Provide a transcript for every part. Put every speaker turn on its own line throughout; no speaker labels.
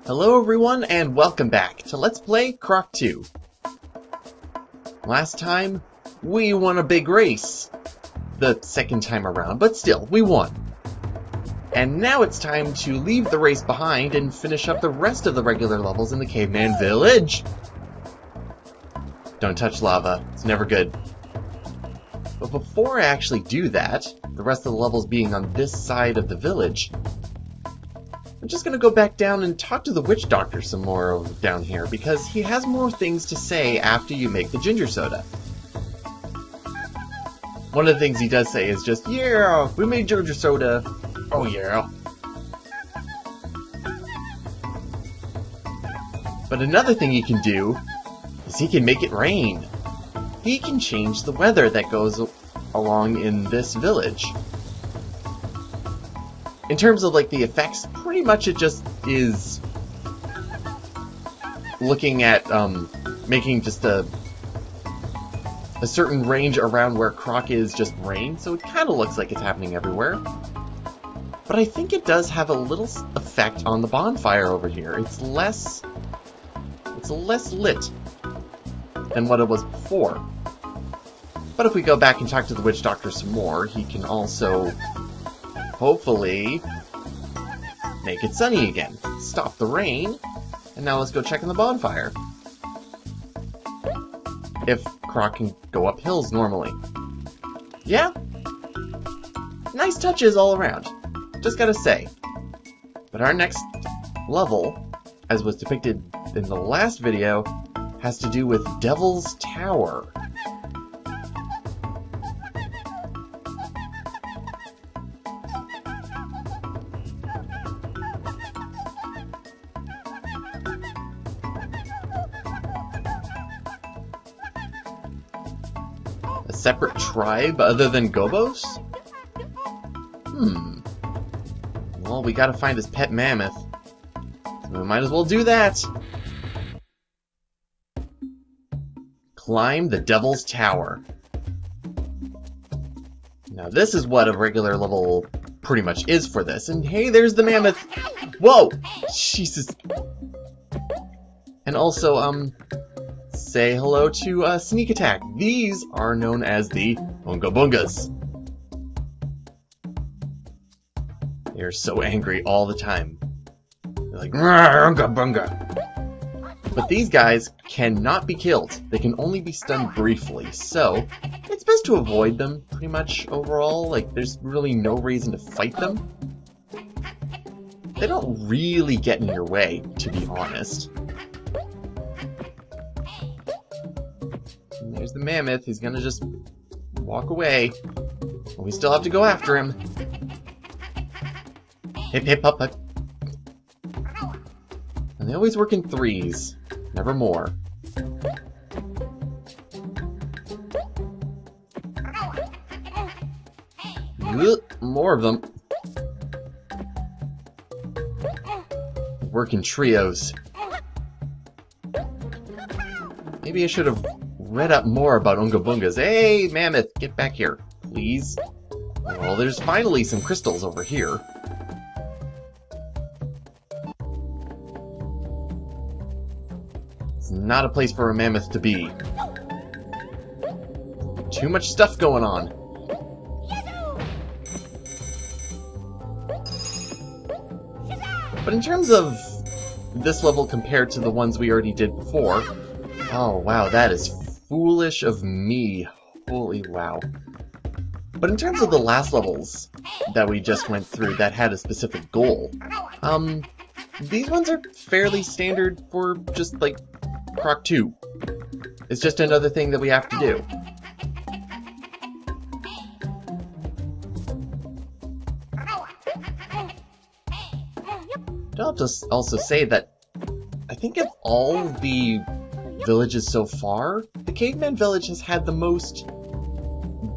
Hello everyone, and welcome back to Let's Play Croc 2. Last time, we won a big race. The second time around, but still, we won. And now it's time to leave the race behind and finish up the rest of the regular levels in the caveman village. Don't touch lava, it's never good. But before I actually do that, the rest of the levels being on this side of the village, I'm just going to go back down and talk to the witch doctor some more down here, because he has more things to say after you make the ginger soda. One of the things he does say is just, yeah, we made ginger soda. Oh yeah. But another thing he can do is he can make it rain. He can change the weather that goes along in this village. In terms of like the effects, pretty much it just is looking at making just a certain range around where Croc is just rain, so it kind of looks like it's happening everywhere. But I think it does have a little effect on the bonfire over here. It's less lit than what it was before. But if we go back and talk to the witch doctor some more, he can also hopefully make it sunny again. Stop the rain. And now let's go check on the bonfire. If Croc can go up hills normally. Yeah? Nice touches all around. Just gotta say. But our next level, as was depicted in the last video, has to do with Devil's Tower. A separate tribe other than Gobos? Well, we gotta find his pet mammoth. So we might as well do that. Climb the Devil's Tower. Now this is what a regular level pretty much is for this. And hey, there's the mammoth! Whoa! Jesus. And also, say hello to Sneak Attack. These are known as the Oonga Boongas. They're so angry all the time. They're like, Oonga Boonga. But these guys cannot be killed. They can only be stunned briefly, so it's best to avoid them, pretty much, overall. Like, there's really no reason to fight them. They don't really get in your way, to be honest. And there's the mammoth. He's gonna just walk away. But we still have to go after him. Hip hip up up. And they always work in threes. Never more. Ugh, more of them. Work in trios. Maybe I should have read up more about Oonga Boongas. Hey, mammoth, get back here, please. Well, there's finally some crystals over here. It's not a place for a mammoth to be. Too much stuff going on. But in terms of this level compared to the ones we already did before, oh wow, that is foolish of me. Holy wow. But in terms of the last levels that we just went through that had a specific goal, these ones are fairly standard for just like Croc 2. It's just another thing that we have to do. I'll just also say that I think of all the villages so far, the Caveman Village has had the most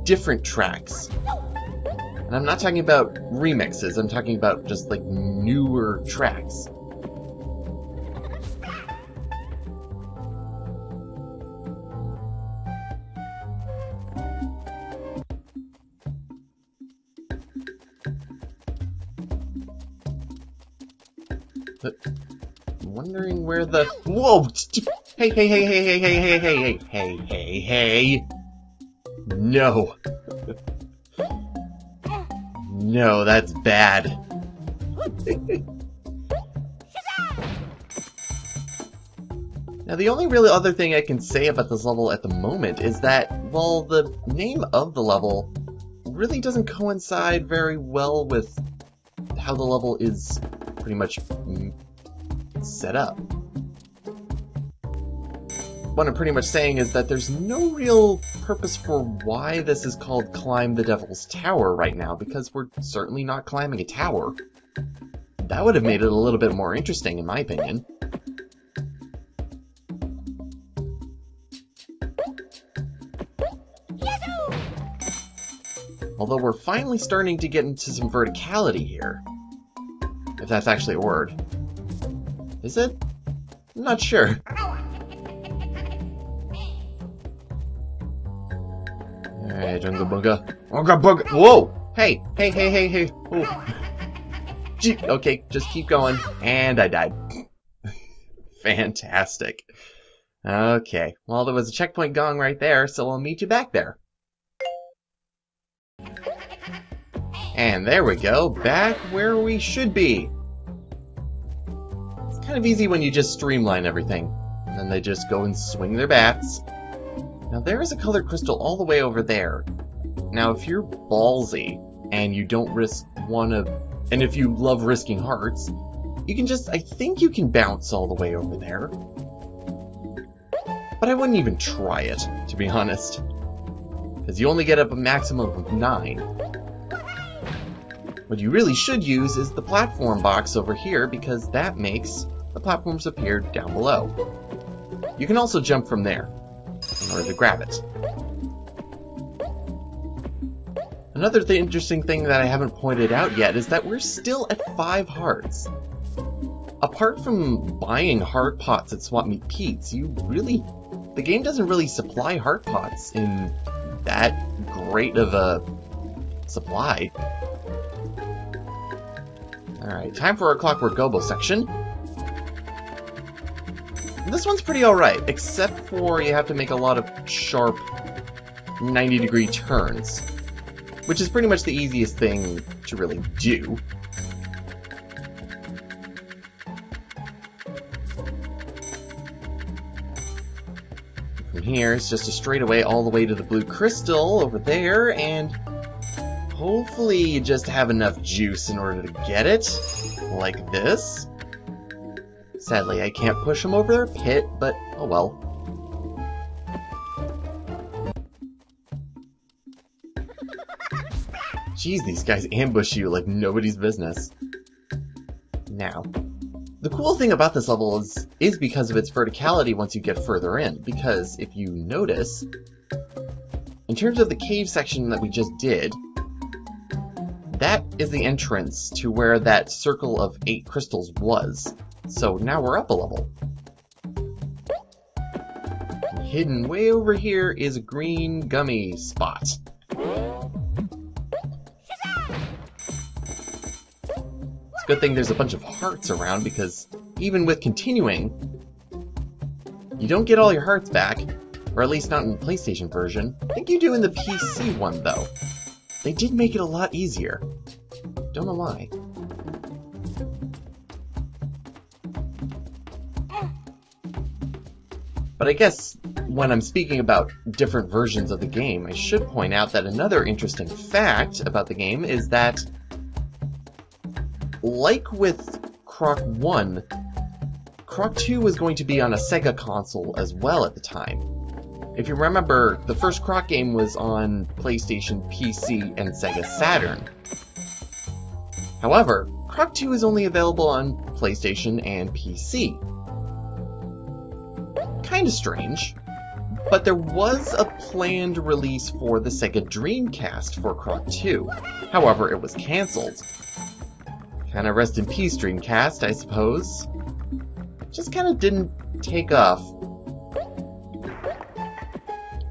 different tracks. And I'm not talking about remixes, I'm talking about just like newer tracks. wondering where the... Whoa! Hey, hey, hey, hey, hey, hey, hey, hey, hey, hey, hey! No. No, that's bad. Now, the only really other thing I can say about this level at the moment is that, well, the name of the level really doesn't coincide very well with how the level is pretty much set up. What I'm pretty much saying is that there's no real purpose for why this is called Climb the Devil's Tower right now, because we're certainly not climbing a tower. That would have made it a little bit more interesting, in my opinion. Although we're finally starting to get into some verticality here. If that's actually a word. Is it? I'm not sure. Alright, Jungle Bunga. Bunga Bunga! Whoa! Hey! Hey, hey, hey, hey! Oh. Gee, okay, just keep going. And I died. Fantastic. Okay, well, there was a checkpoint gong right there, so I'll meet you back there. And there we go, back where we should be. It's kind of easy when you just streamline everything. And then they just go and swing their bats. Now there is a colored crystal all the way over there. Now if you're ballsy, and you don't risk and if you love risking hearts, you can just, I think you can bounce all the way over there. But I wouldn't even try it, to be honest. Because you only get up a maximum of 9. What you really should use is the platform box over here, because that makes the platforms appear down below. You can also jump from there, in order to grab it. Another interesting thing that I haven't pointed out yet is that we're still at 5 hearts. Apart from buying heart pots at Swap Meet Pete's, the game doesn't really supply heart pots in that great of a supply. Alright, time for our Clockwork Gobo section. This one's pretty alright, except for you have to make a lot of sharp 90-degree turns, which is pretty much the easiest thing to really do. From here, it's just a straightaway all the way to the blue crystal over there, and hopefully you just have enough juice in order to get it, like this. Sadly, I can't push them over their pit, but oh well. Jeez, these guys ambush you like nobody's business. Now, the cool thing about this level is because of its verticality once you get further in, because if you notice, in terms of the cave section that we just did, that is the entrance to where that circle of 8 crystals was. So now we're up a level. And hidden way over here is a green gummy spot. It's a good thing there's a bunch of hearts around, because even with continuing, you don't get all your hearts back, or at least not in the PlayStation version. I think you do in the PC one, though. They did make it a lot easier. Don't know why. But I guess when I'm speaking about different versions of the game, I should point out that another interesting fact about the game is that, like with Croc 1, Croc 2 was going to be on a Sega console as well at the time. If you remember, the first Croc game was on PlayStation, PC, and Sega Saturn. However, Croc 2 is only available on PlayStation and PC. Kinda strange, but there was a planned release for the Sega Dreamcast for Croc 2. However, it was cancelled. Kinda rest in peace, Dreamcast, I suppose. Just kinda didn't take off.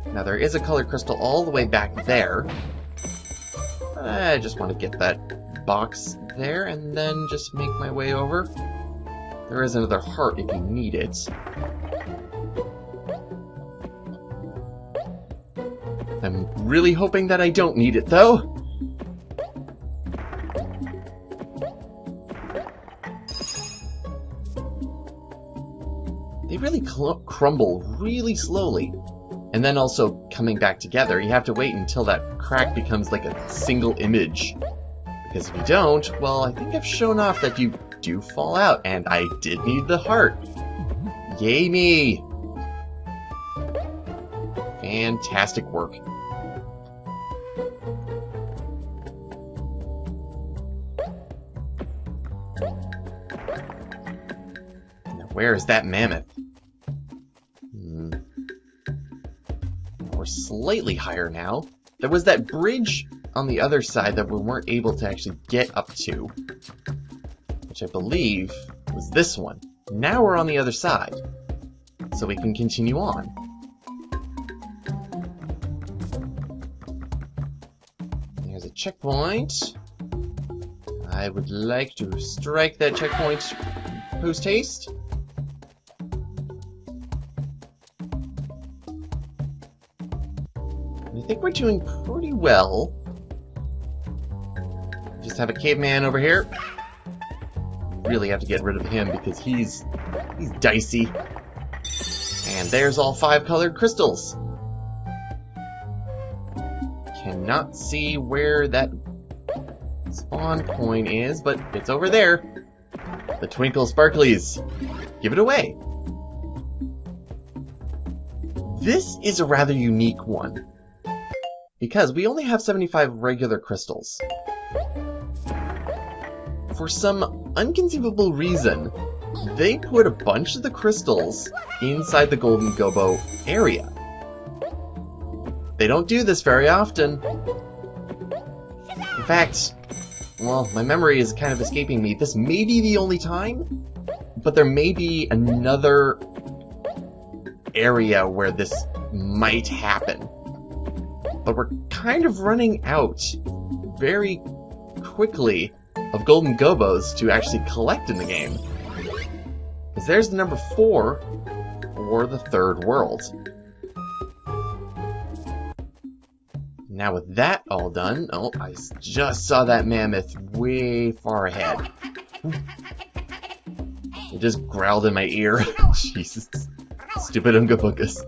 Now there is a colored crystal all the way back there. I just want to get that box there and then just make my way over. There is another heart if you need it. I'm really hoping that I don't need it, though. They really crumble really slowly. And then also coming back together, you have to wait until that crack becomes like a single image. Because if you don't, well, I think I've shown off that you do fall out, and I did need the heart. Yay me! Fantastic work. Now, where is that mammoth? We're slightly higher now. There was that bridge on the other side that we weren't able to actually get up to, which I believe was this one. Now we're on the other side, so we can continue on. There's a checkpoint. I would like to strike that checkpoint post-haste. I think we're doing pretty well. Just have a caveman over here. Really have to get rid of him because he's dicey. And there's all 5 colored crystals. Cannot see where that spawn point is, but it's over there. The twinkle sparklies. Give it away. This is a rather unique one, because we only have 75 regular crystals. For some unconceivable reason, they put a bunch of the crystals inside the Golden Gobo area. They don't do this very often. In fact, well, my memory is kind of escaping me. This may be the only time, but there may be another area where this might happen. But we're kind of running out very quickly of Golden Gobos to actually collect in the game. Because there's the number 4 for the 3rd world. Now with that all done, oh, I just saw that mammoth way far ahead. It just growled in my ear. Jesus. Stupid Unga Bungas.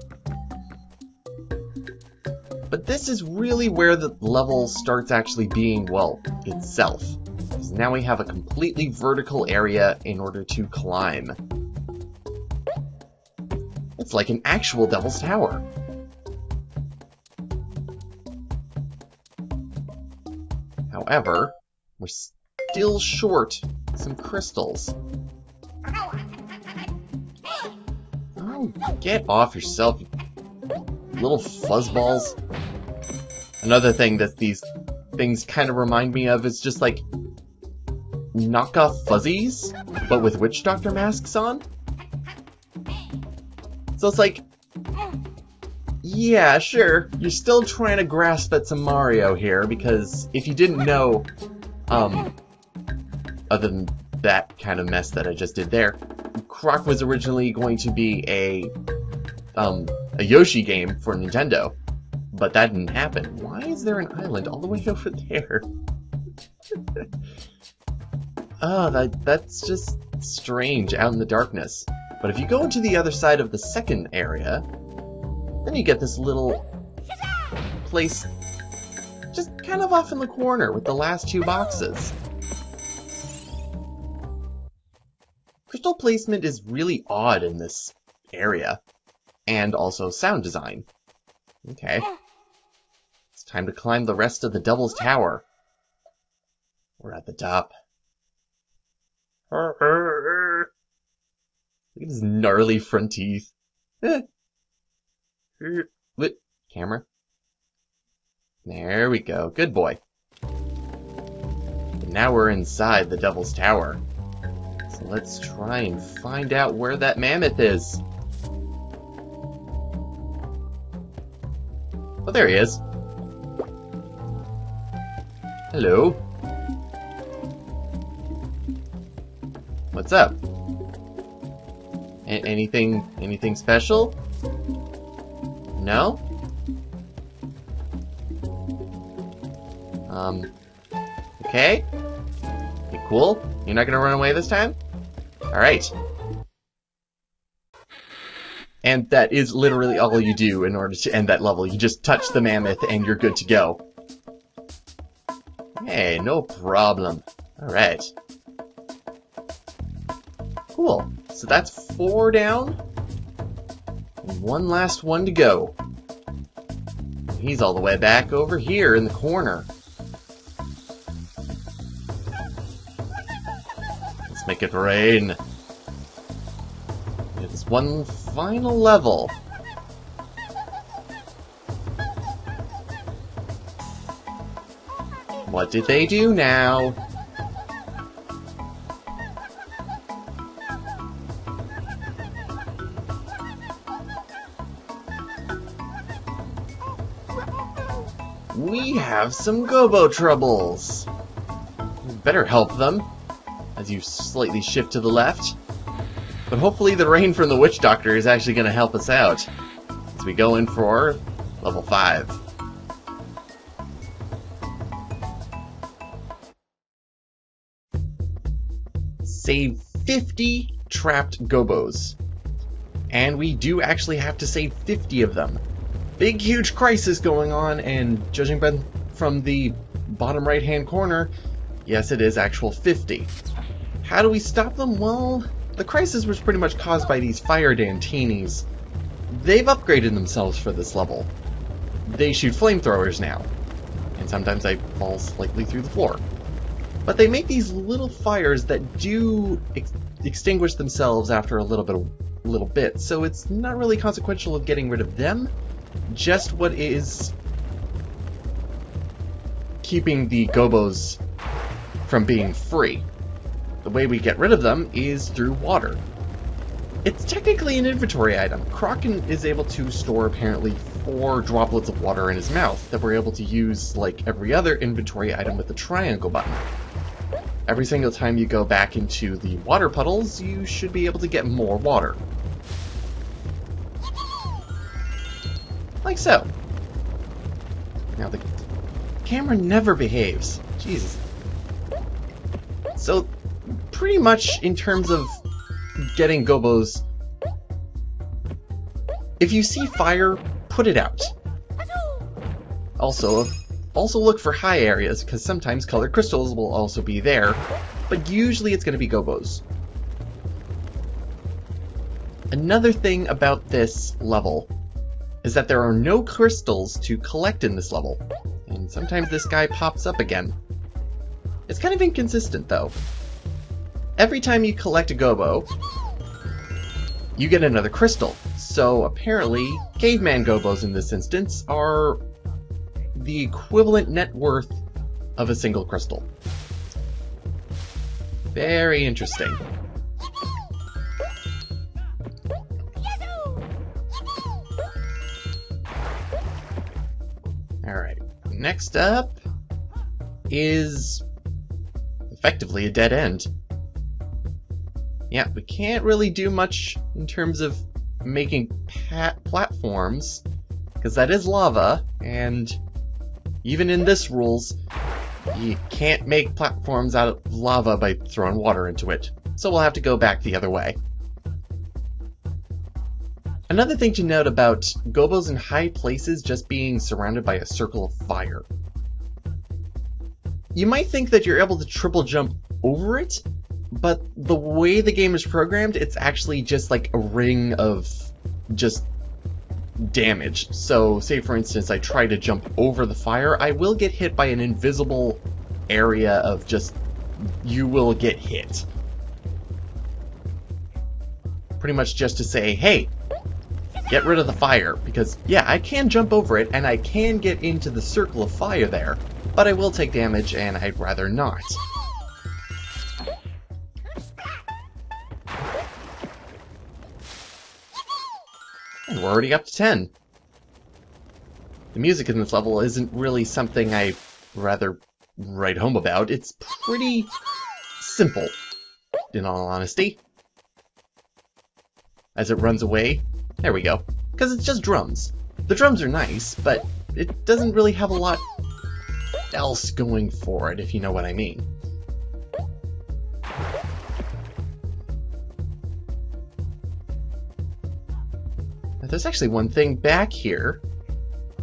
But this is really where the level starts actually being, well, itself. Because now we have a completely vertical area in order to climb. It's like an actual Devil's Tower. However, we're still short some crystals. Oh, get off yourself, you little fuzzballs. Another thing that these things kind of remind me of is just like knockoff fuzzies, but with witch doctor masks on. So it's like, yeah, sure, you're still trying to grasp at some Mario here, because if you didn't know, other than that kind of mess that I just did there, Croc was originally going to be a Yoshi game for Nintendo, but that didn't happen. Why is there an island all the way over there? Oh, that's just strange out in the darkness. But if you go into the other side of the second area, then you get this little place just kind of off in the corner with the last 2 boxes. Crystal placement is really odd in this area, and also sound design. Okay. It's time to climb the rest of the Devil's Tower. We're at the top. Look at his gnarly front teeth. Camera. There we go. Good boy. And now we're inside the Devil's Tower. So let's try and find out where that mammoth is. Oh, there he is. Hello. What's up? Anything special? No? Okay. Okay, cool. You're not gonna run away this time? Alright. And that is literally all you do in order to end that level. You just touch the mammoth and you're good to go. Hey, no problem. Alright. Cool. So that's 4 down. And 1 last one to go. He's all the way back over here in the corner. Let's make it rain. It's one final level. What did they do now? We have some gobo troubles. We better help them, as you slightly shift to the left. But hopefully the rain from the witch doctor is actually going to help us out as we go in for level 5. Save 50 trapped gobos. And we do actually have to save 50 of them. Big, huge crisis going on, and judging from the bottom right-hand corner, yes, it is actual 50. How do we stop them? Well, the crisis was pretty much caused by these fire dantinis. They've upgraded themselves for this level. They shoot flamethrowers now, and sometimes I fall slightly through the floor. But they make these little fires that do extinguish themselves after a little bit, so it's not really consequential of getting rid of them. Just what is keeping the gobos from being free. The way we get rid of them is through water. It's technically an inventory item. Croc is able to store apparently 4 droplets of water in his mouth that we're able to use like every other inventory item with the triangle button. Every single time you go back into the water puddles, you should be able to get more water. Like so. Now the camera never behaves. Jesus. So, pretty much in terms of getting gobos, if you see fire, put it out. Also look for high areas, because sometimes colored crystals will also be there, but usually it's going to be gobos. Another thing about this level is that there are no crystals to collect in this level, and sometimes this guy pops up again. It's kind of inconsistent though. Every time you collect a gobo, you get another crystal. So apparently, caveman gobos in this instance are the equivalent net worth of a single crystal. Very interesting. Alright, next up is effectively a dead end. Yeah, we can't really do much in terms of making platforms, because that is lava, and even in this rules, you can't make platforms out of lava by throwing water into it. So we'll have to go back the other way. Another thing to note about gobos in high places just being surrounded by a circle of fire. You might think that you're able to triple jump over it, but the way the game is programmed, it's actually just like a ring of just damage. So, say for instance, I try to jump over the fire, I will get hit by an invisible area of just, you will get hit. Pretty much just to say, hey, get rid of the fire, because yeah, I can jump over it, and I can get into the circle of fire there, but I will take damage, and I'd rather not. And we're already up to 10. The music in this level isn't really something I rather write home about. It's pretty simple, in all honesty. as it runs away. There we go. Because it's just drums. The drums are nice, but it doesn't really have a lot else going for it, if you know what I mean. Now, there's actually one thing back here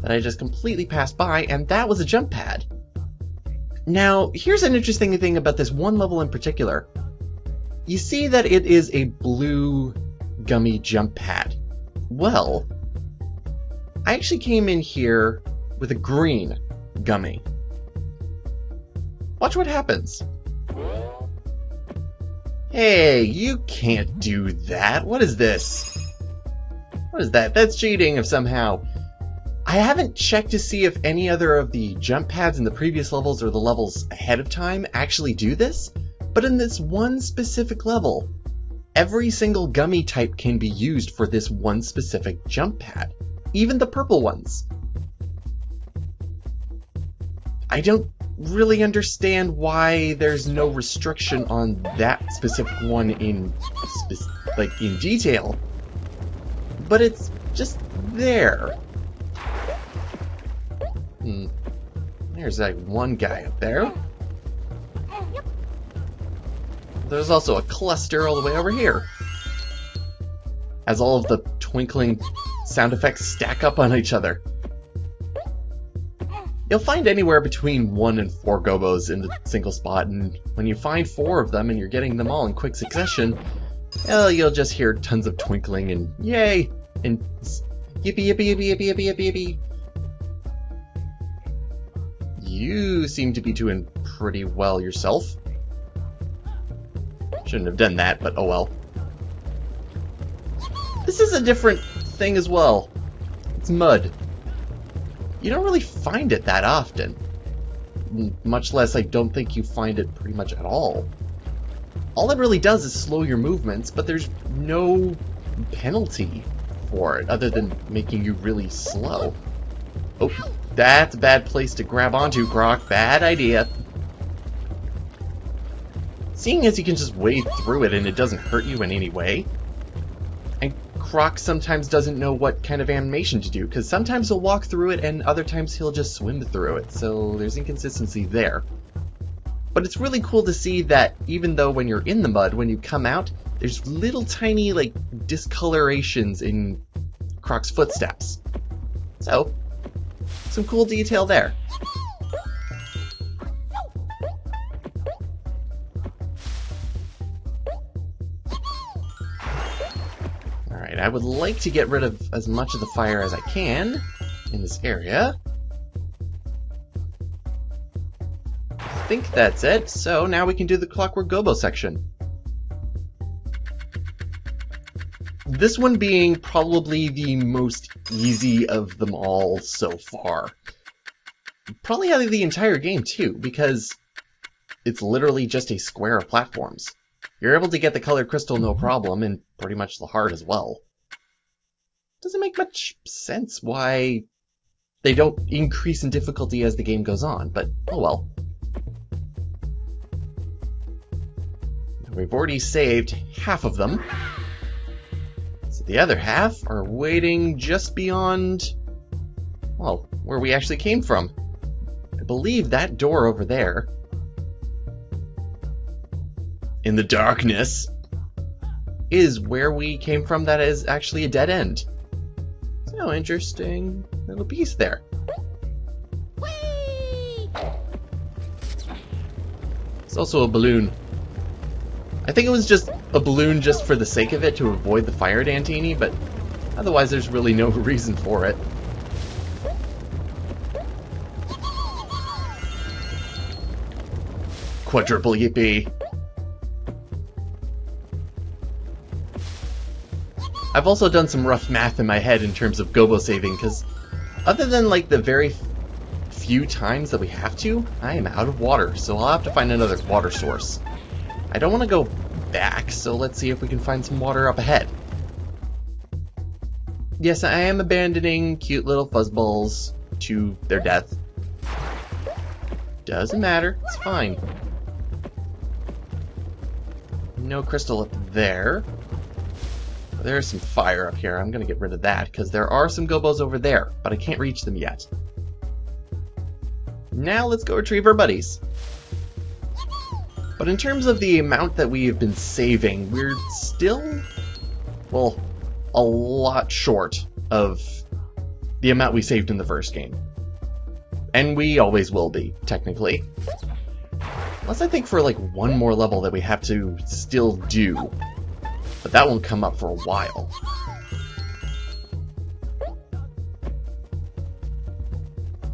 that I just completely passed by, and that was a jump pad. Now, here's an interesting thing about this one level in particular. You see that it is a blue gummy jump pad. Well, I actually came in here with a green gummy. Watch what happens. Hey, you can't do that. What is this? What is that? That's cheating of somehow. I haven't checked to see if any other of the jump pads in the previous levels or the levels ahead of time actually do this, but in this one specific level, every single gummy type can be used for this one specific jump pad, even the purple ones. I don't really understand why there's no restriction on that specific one in detail, but it's just there. There's like one guy up there. There's also a cluster all the way over here, as all of the twinkling sound effects stack up on each other. You'll find anywhere between 1 and 4 gobos in the single spot, and when you find 4 of them and you're getting them all in quick succession, well, you'll just hear tons of twinkling and yay and yippee yippee yippee yippee yippee yippee yippee. You seem to be doing pretty well yourself. Shouldn't have done that, but oh well. This is a different thing as well. It's mud. You don't really find it that often. Much less, I don't think you find it pretty much at all. All it really does is slow your movements, but there's no penalty for it, other than making you really slow. Oh, that's a bad place to grab onto, Croc. Bad idea. Seeing as you can just wade through it and it doesn't hurt you in any way, and Croc sometimes doesn't know what kind of animation to do, because sometimes he'll walk through it and other times he'll just swim through it, so there's inconsistency there. But it's really cool to see that even though when you're in the mud, when you come out, there's little tiny, like, discolorations in Croc's footsteps. So, some cool detail there. Alright, I would like to get rid of as much of the fire as I can in this area. I think that's it, so now we can do the Clockwork Gobo section. This one being probably the most easy of them all so far. Probably out of the entire game too, because it's literally just a square of platforms. You're able to get the colored crystal no problem, and pretty much the heart as well. Doesn't make much sense why they don't increase in difficulty as the game goes on, but oh well. We've already saved half of them. So the other half are waiting just beyond, well, where we actually came from. I believe that door over there, in the darkness, is where we came from. That is actually a dead end. So interesting little piece there. Whee! It's also a balloon. I think it was just a balloon just for the sake of it to avoid the fire Dantini, but otherwise there's really no reason for it. Quadruple yippee. I've also done some rough math in my head in terms of gobo saving, because other than like the very few times that we have to, I am out of water, so I'll have to find another water source. I don't want to go back, so let's see if we can find some water up ahead. Yes, I am abandoning cute little fuzzballs to their death. Doesn't matter, it's fine. No crystal up there. There's some fire up here. I'm gonna get rid of that, because there are some gobos over there, but I can't reach them yet. Now let's go retrieve our buddies. But in terms of the amount that we have been saving, we're still, well, a lot short of the amount we saved in the first game. And we always will be, technically. Unless I think for like one more level that we have to still do. But that won't come up for a while.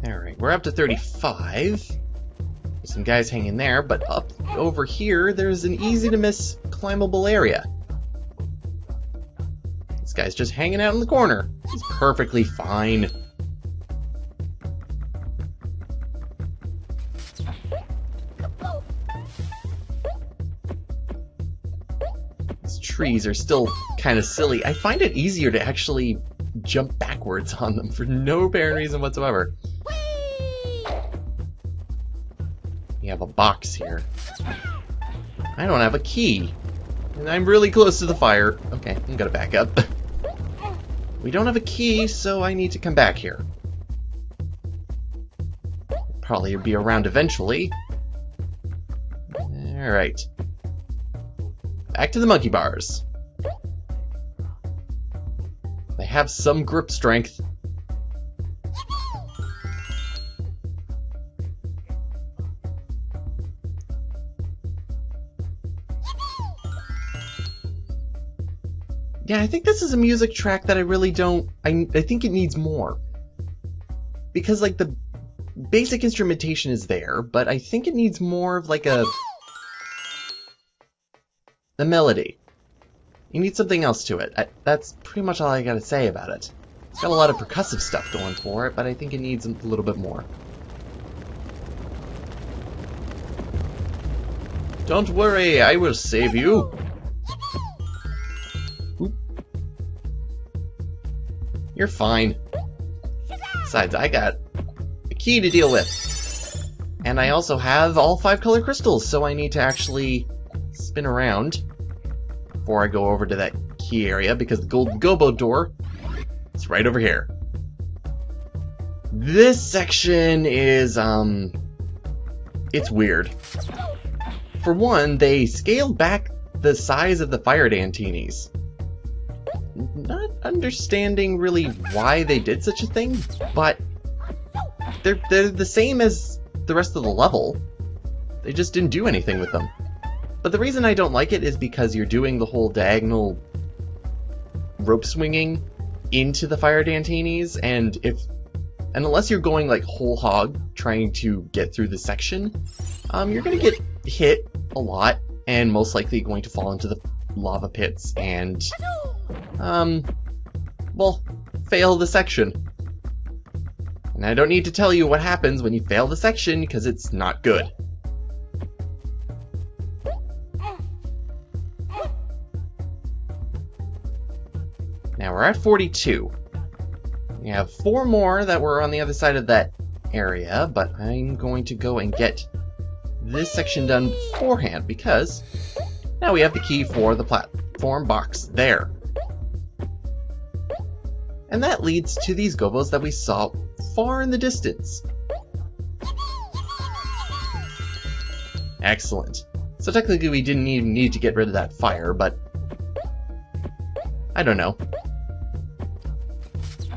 Alright, we're up to 35. There's some guys hanging there, but up over here, there's an easy-to-miss climbable area. This guy's just hanging out in the corner. He's perfectly fine. These trees are still kind of silly. I find it easier to actually jump backwards on them for no apparent reason whatsoever. We have a box here. I don't have a key. And I'm really close to the fire. Okay, I'm gonna back up. We don't have a key, so I need to come back here. Probably be around eventually. Alright. Back to the monkey bars. They have some grip strength. Yeah, I think this is a music track that I really don't... I think it needs more. Because, like, the basic instrumentation is there, but I think it needs more of, like, a melody. You need something else to it. That's pretty much all I gotta say about it. It's got a lot of percussive stuff going for it, but I think it needs a little bit more. Don't worry, I will save you. You're fine. Besides, I got a key to deal with. And I also have all 5 color crystals, so I need to actually spin around before I go over to that key area, because the golden gobo door is right over here. This section is, it's weird. For one, they scaled back the size of the fire dantinis. Not understanding really why they did such a thing, but they're the same as the rest of the level. They just didn't do anything with them. But the reason I don't like it is because you're doing the whole diagonal rope swinging into the fire dantinis, and unless you're going like whole hog trying to get through the section, you're gonna get hit a lot and most likely going to fall into the lava pits and well, fail the section. And I don't need to tell you what happens when you fail the section, because it's not good. Now we're at 42. We have 4 more that were on the other side of that area, but I'm going to go and get this section done beforehand, because now we have the key for the platform box there. And that leads to these gobos that we saw far in the distance. Excellent. So technically we didn't even need to get rid of that fire, but I don't know.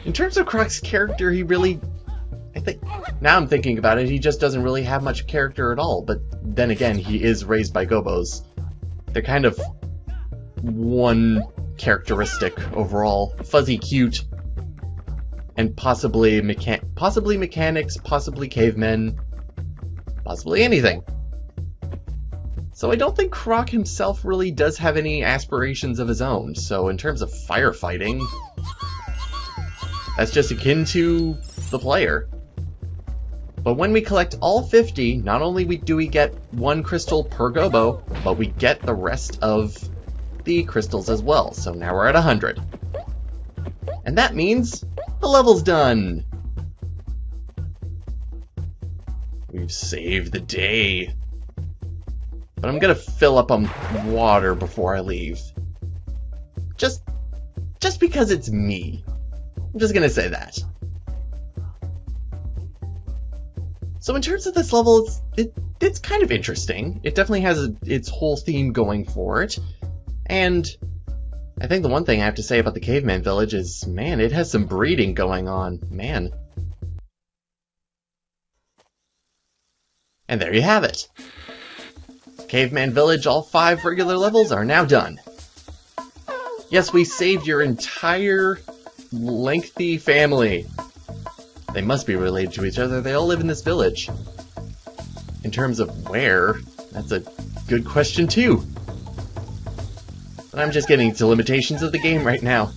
In terms of Croc's character, he really... now I'm thinking about it, he just doesn't really have much character at all, but then again, he is raised by gobos. They're kind of one characteristic overall. Fuzzy cute. And possibly mechanics, possibly cavemen, possibly anything. So I don't think Croc himself really does have any aspirations of his own, so in terms of firefighting, that's just akin to the player. But when we collect all 50, not only do we get 1 crystal per gobo, but we get the rest of the crystals as well, so now we're at 100. And that means the level's done! We've saved the day. But I'm gonna fill up on water before I leave. Just Just because it's me. I'm just gonna say that. So in terms of this level, it's kind of interesting. It definitely has its whole theme going for it. And I think the one thing I have to say about the Caveman Village is, man, it has some breeding going on. Man. And there you have it. Caveman Village, all 5 regular levels are now done. Yes, we saved your entire lengthy family. They must be related to each other. They all live in this village. In terms of where, that's a good question too. But I'm just getting to limitations of the game right now.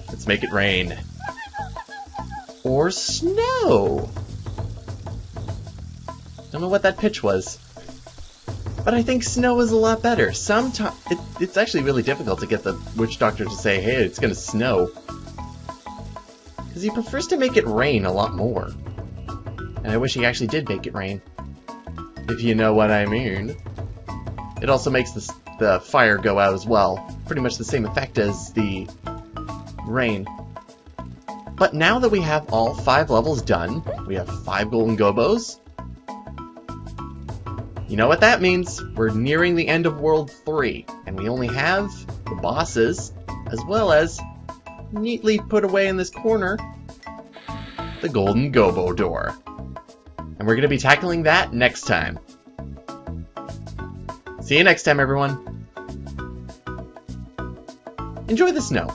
Let's make it rain. Or snow. Don't know what that pitch was. But I think snow is a lot better. Sometimes it's actually really difficult to get the witch doctor to say, hey, it's gonna snow. Because he prefers to make it rain a lot more. And I wish he actually did make it rain. If you know what I mean. It also makes the fire go out as well. Pretty much the same effect as the rain. But now that we have all 5 levels done, we have 5 golden gobos. You know what that means? We're nearing the end of World 3, and we only have the bosses, as well as, neatly put away in this corner, the golden gobo door. And we're going to be tackling that next time. See you next time, everyone. Enjoy the snow.